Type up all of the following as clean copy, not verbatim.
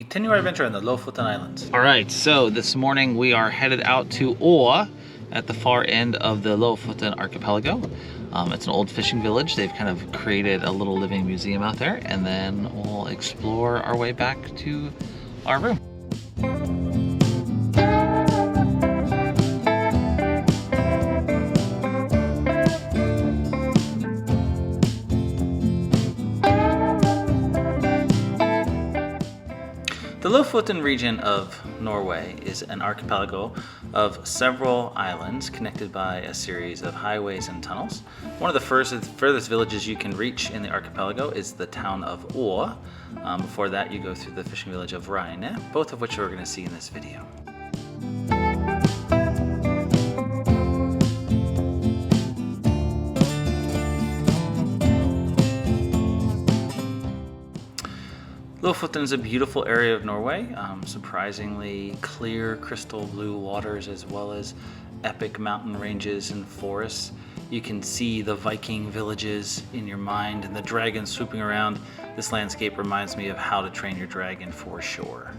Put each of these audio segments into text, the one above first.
Continue our adventure in the Lofoten Islands. All right, so this morning we are headed out to Å at the far end of the Lofoten archipelago. It's an old fishing village. They've kind of created a little living museum out there, and then we'll explore our way back to our room. The Lofoten region of Norway is an archipelago of several islands connected by a series of highways and tunnels. One of the furthest villages you can reach in the archipelago is the town of Å. Before that, you go through the fishing village of Reine, both of which we're going to see in this video. Lofoten is a beautiful area of Norway, surprisingly clear crystal blue waters as well as epic mountain ranges and forests. You can see the Viking villages in your mind and the dragons swooping around. This landscape reminds me of How to Train Your Dragon for sure.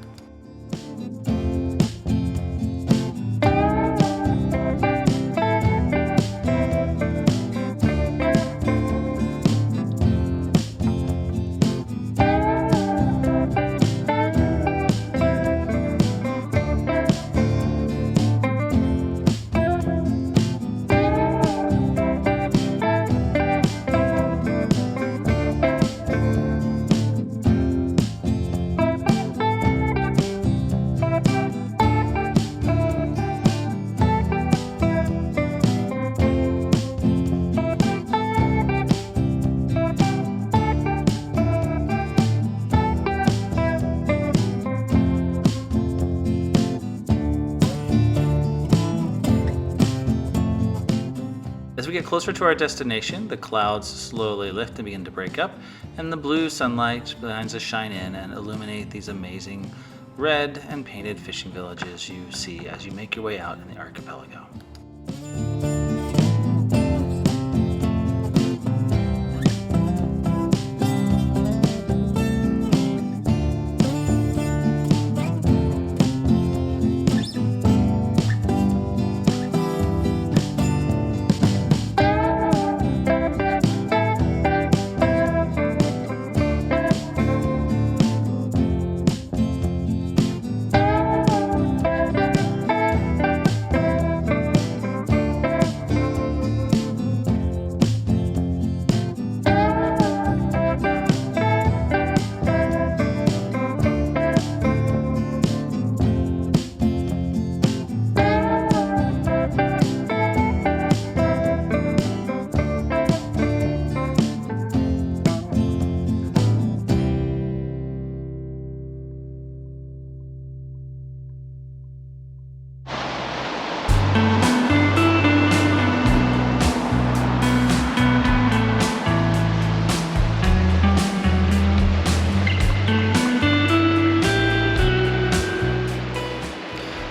As we get closer to our destination, the clouds slowly lift and begin to break up, and the blue sunlight begins to shine in and illuminate these amazing red and painted fishing villages you see as you make your way out in the archipelago.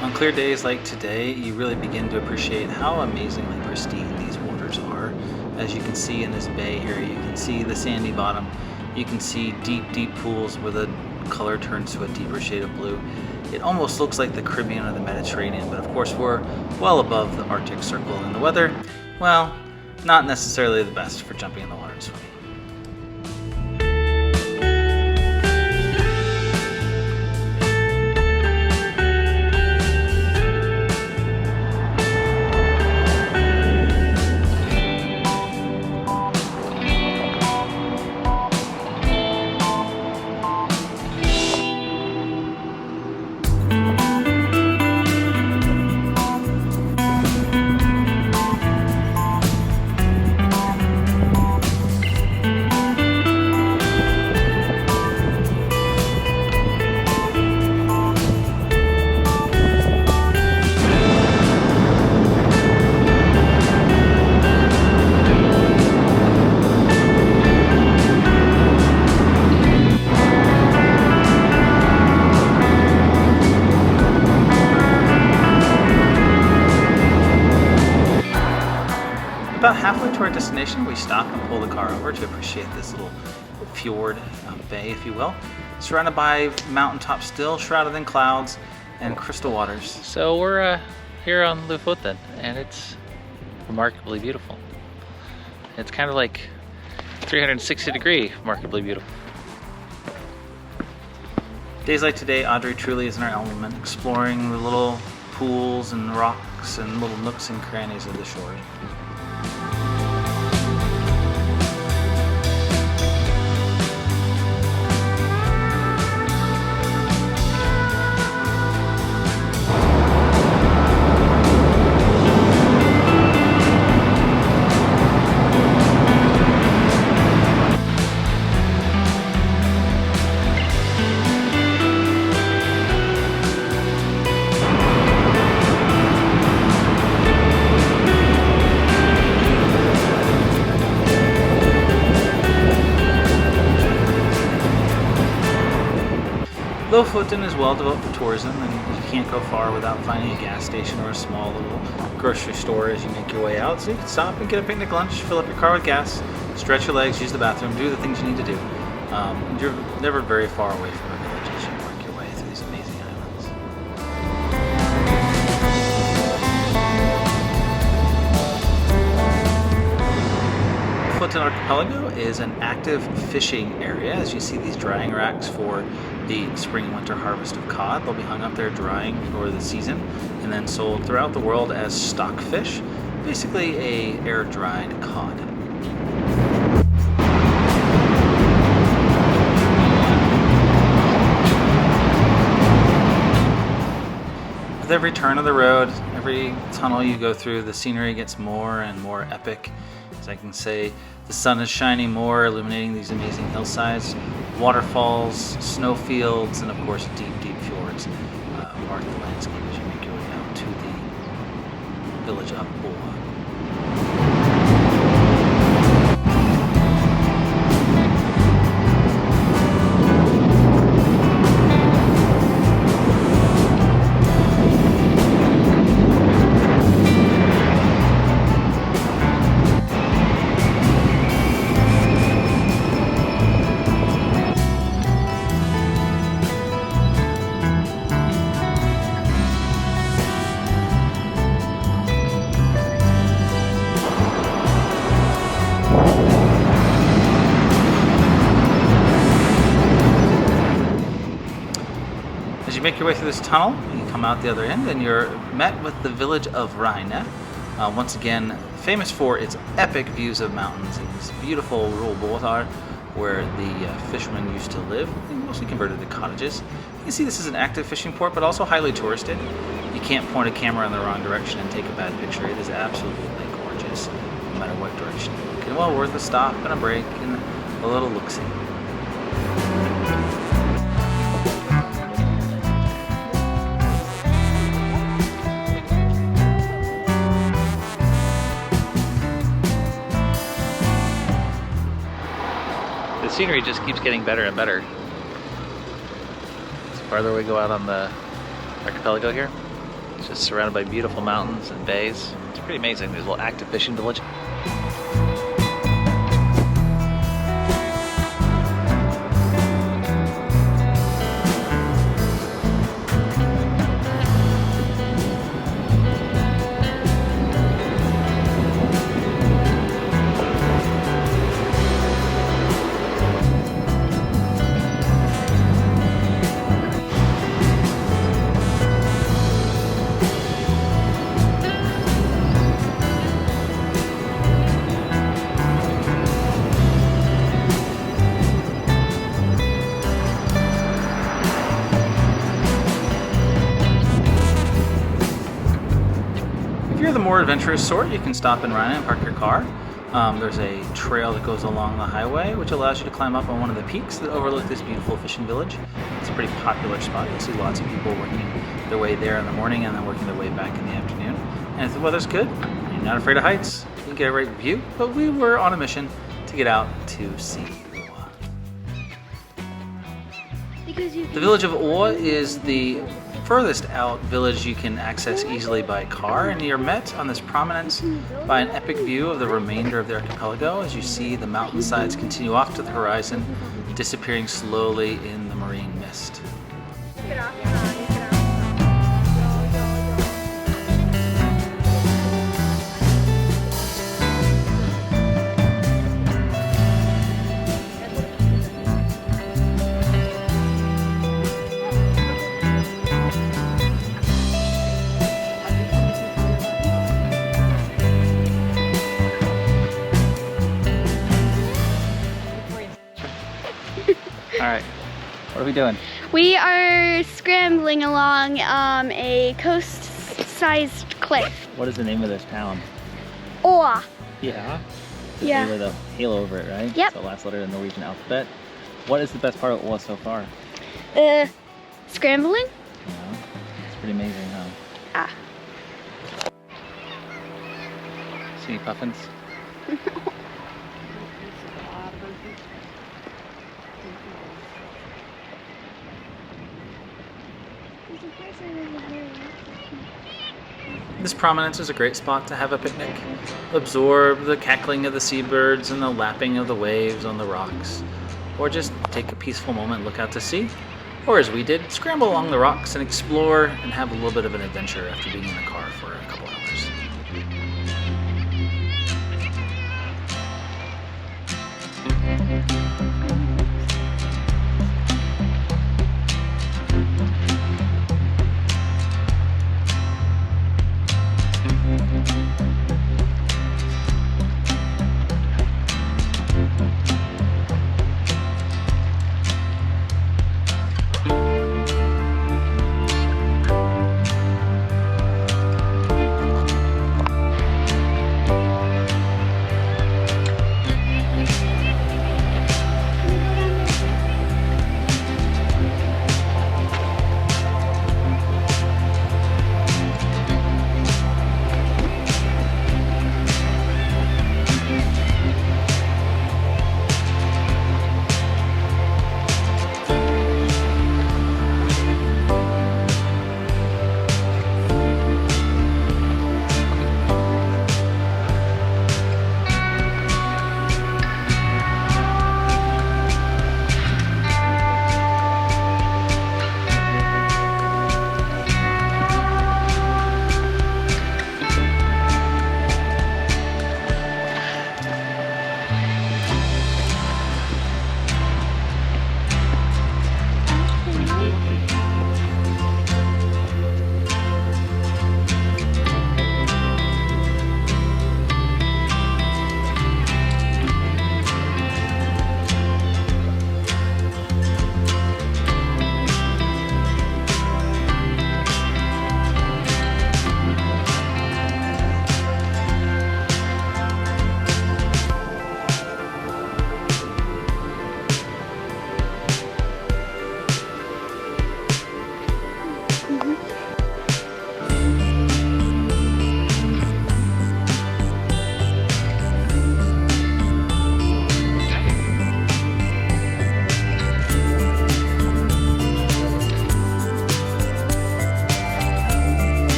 On clear days like today, you really begin to appreciate how amazingly pristine these waters are. As you can see in this bay here, you can see the sandy bottom. You can see deep, deep pools where the color turns to a deeper shade of blue. It almost looks like the Caribbean or the Mediterranean, but of course we're well above the Arctic Circle, and the weather, well, not necessarily the best for jumping in the water and swimming. About halfway to our destination, we stop and pull the car over to appreciate this little fjord bay, if you will. surrounded by mountaintop still, shrouded in clouds and crystal waters. So we're here on Lofoten, and it's remarkably beautiful. It's kind of like 360-degree remarkably beautiful. Days like today, Audrey truly is in her element, exploring the little pools and rocks and little nooks and crannies of the shore. Lofoten is well developed for tourism, and you can't go far without finding a gas station or a small little grocery store as you make your way out. So you can stop and get a picnic lunch, fill up your car with gas, stretch your legs, use the bathroom, do the things you need to do. You're never very far away from a village as you work your way through these amazing islands. Lofoten Archipelago is an active fishing area. As you see these drying racks for the spring and winter harvest of cod. They'll be hung up there drying for the season and then sold throughout the world as stock fish, basically a air-dried cod. With every turn of the road, every tunnel you go through, the scenery gets more and more epic. As I can say, the sun is shining more, illuminating these amazing hillsides, waterfalls, snowfields, and of course deep, deep fjords mark the landscape as you make your way out to the village of Å. As you make your way through this tunnel, you come out the other end and you're met with the village of Reine. Once again, famous for its epic views of mountains and this beautiful rural boulevard where the fishermen used to live, mostly converted to cottages. You can see this is an active fishing port, but also highly touristed. You can't point a camera in the wrong direction and take a bad picture. It is absolutely gorgeous, no matter what direction you look. And well worth a stop and a break and a little look-see. The scenery just keeps getting better and better. The farther we go out on the archipelago here, it's just surrounded by beautiful mountains and bays. It's pretty amazing. There's a little active fishing village. If you're the more adventurous sort, you can stop in Reine and park your car. There's a trail that goes along the highway, which allows you to climb up on one of the peaks that overlook this beautiful fishing village. It's a pretty popular spot. You'll see lots of people working their way there in the morning and then working their way back in the afternoon. And if the weather's good, and you're not afraid of heights, you can get a great view. But we were on a mission to get out to see Å. The village of Å is the furthest out village you can access easily by car, and you're met on this prominence by an epic view of the remainder of the archipelago as you see the mountainsides continue off to the horizon disappearing slowly in the marine mist. All right, what are we doing? We are scrambling along a coast-sized cliff. What is the name of this town? Å. Yeah. Yeah. With a halo over it, right? Yep. So last letter in the Norwegian alphabet. What is the best part of Å so far? Scrambling? Yeah. It's pretty amazing, huh? Ah. See any puffins? This prominence is a great spot to have a picnic. Absorb the cackling of the seabirds and the lapping of the waves on the rocks. Or just take a peaceful moment, look out to sea. Or as we did, scramble along the rocks and explore and have a little bit of an adventure after being in the car for a couple hours.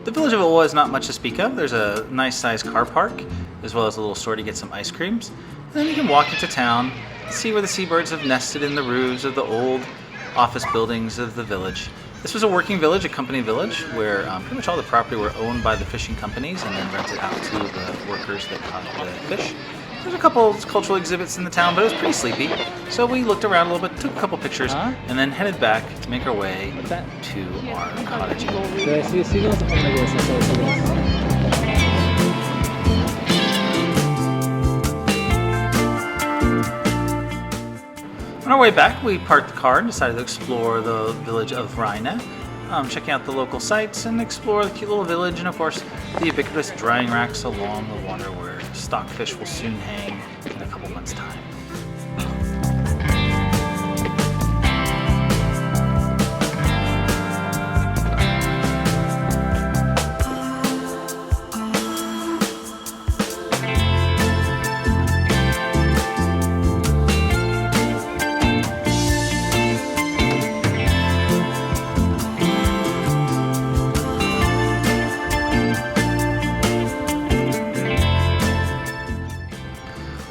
The village of Å is not much to speak of. There's a nice sized car park, as well as a little store to get some ice creams. And then you can walk into town, see where the seabirds have nested in the roofs of the old office buildings of the village. This was a working village, a company village, where pretty much all the property were owned by the fishing companies and then rented out to the workers that caught the fish. There's a couple cultural exhibits in the town, but it was pretty sleepy. So we looked around a little bit, took a couple pictures, and then headed back to make our way to our cottage. Do I see seagulls? Oh my goodness, I saw seagulls. On our way back, we parked the car and decided to explore the village of Reine, checking out the local sites and explore the cute little village and, of course, the ubiquitous drying racks along the water where stockfish will soon hang in a couple months' time.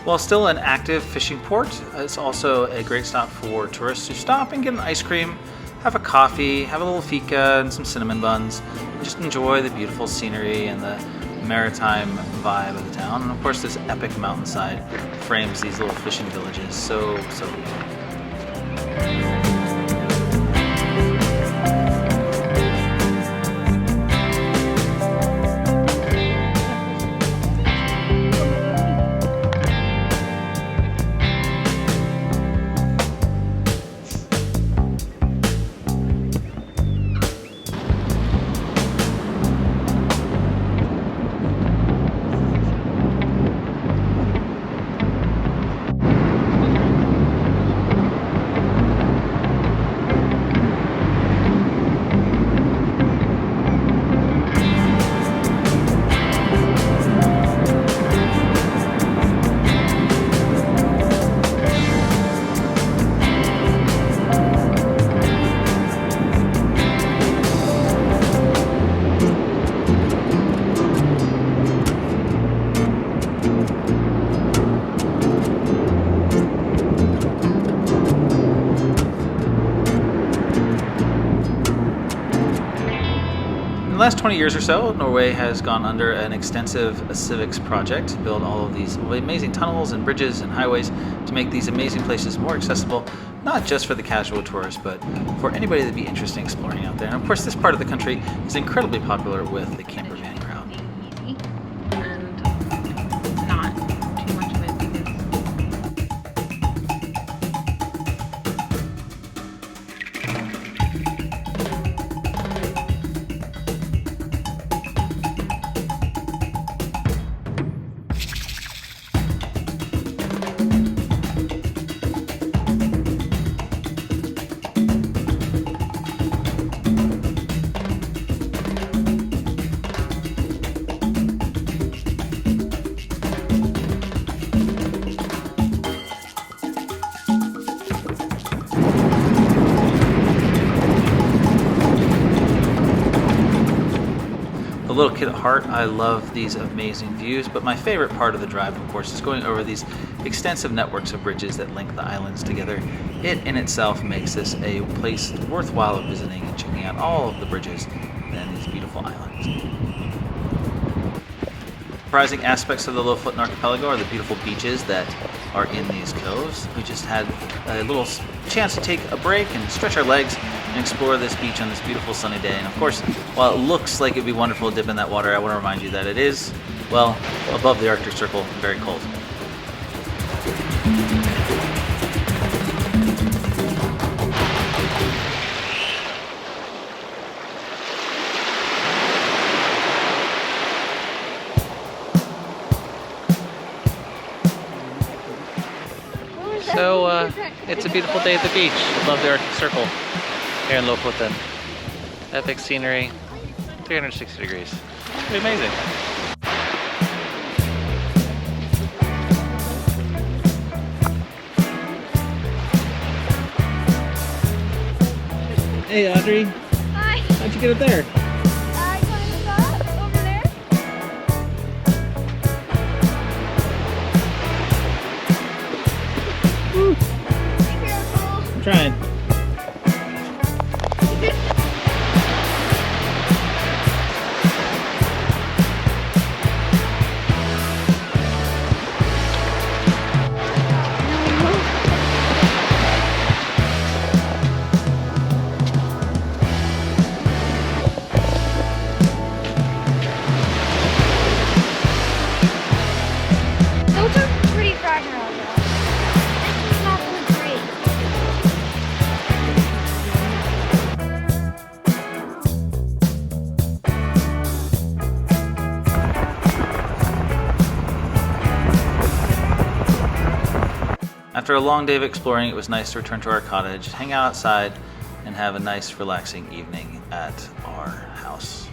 While still an active fishing port, it's also a great stop for tourists who stop and get an ice cream, have a coffee, have a little fika and some cinnamon buns, and just enjoy the beautiful scenery and the maritime vibe of the town. And of course this epic mountainside frames these little fishing villages so beautiful. In the last 20 years or so, Norway has gone under an extensive civics project to build all of these amazing tunnels and bridges and highways to make these amazing places more accessible, not just for the casual tourist, but for anybody that'd be interested in exploring out there. And of course, this part of the country is incredibly popular with the camper van crowd. And not too much of it because A little kid at heart, I love these amazing views, but my favorite part of the drive, of course, is going over these extensive networks of bridges that link the islands together. It in itself makes this a place worthwhile of visiting and checking out all of the bridges and these beautiful islands. Surprising aspects of the Lofoten archipelago are the beautiful beaches that are in these coves. We just had a little chance to take a break and stretch our legs and explore this beach on this beautiful sunny day. And of course, while it looks like it'd be wonderful to dip in that water, I want to remind you that it is, well, above the Arctic Circle, very cold. So it's a beautiful day at the beach above the Arctic Circle here in Lofoten. Epic scenery, 360 degrees. It's pretty amazing. Hey Audrey, Hi. how'd you get it there? I climbed up over there. Woo, Be careful. I'm trying. after a long day of exploring, it was nice to return to our cottage, hang out outside, and have a nice relaxing evening at our house.